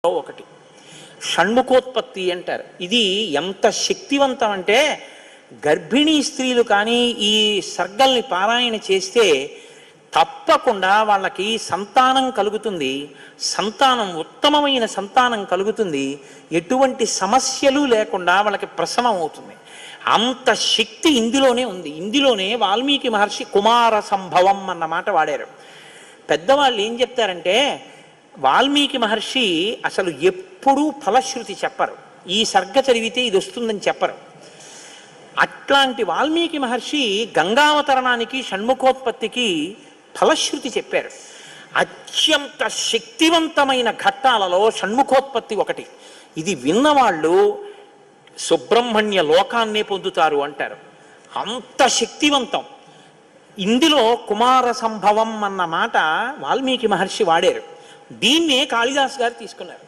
ఒకటి షణ్ముఖోత్పత్తి అంటారు. ఇది ఎంత శక్తివంతం అంటే గర్భిణీ స్త్రీలు కానీ ఈ సర్గల్ని పారాయణ చేస్తే తప్పకుండా వాళ్ళకి సంతానం కలుగుతుంది. సంతానం ఉత్తమమైన సంతానం కలుగుతుంది. ఎటువంటి సమస్యలు లేకుండా వాళ్ళకి ప్రసవం అవుతుంది. అంత శక్తి ఇందులోనే ఉంది. ఇందులోనే వాల్మీకి మహర్షి కుమార సంభవం అన్న మాట వాడారు. పెద్దవాళ్ళు ఏం చెప్తారంటే వాల్మీకి మహర్షి అసలు ఎప్పుడూ ఫలశ్రుతి చెప్పరు. ఈ సర్గ చదివితే ఇది వస్తుందని చెప్పరు. అట్లాంటి వాల్మీకి మహర్షి గంగావతరణానికి షణ్ముఖోత్పత్తికి ఫలశ్రుతి చెప్పారు. అత్యంత శక్తివంతమైన ఘట్టాలలో షణ్ముఖోత్పత్తి ఒకటి. ఇది విన్నవాళ్ళు సుబ్రహ్మణ్య లోకాన్నే పొందుతారు అంటారు. అంత శక్తివంతం. ఇందులో కుమార సంభవం అన్న మాట వాల్మీకి మహర్షి వాడారు. దీన్నే కాళిదాస్ గారు తీసుకున్నారు.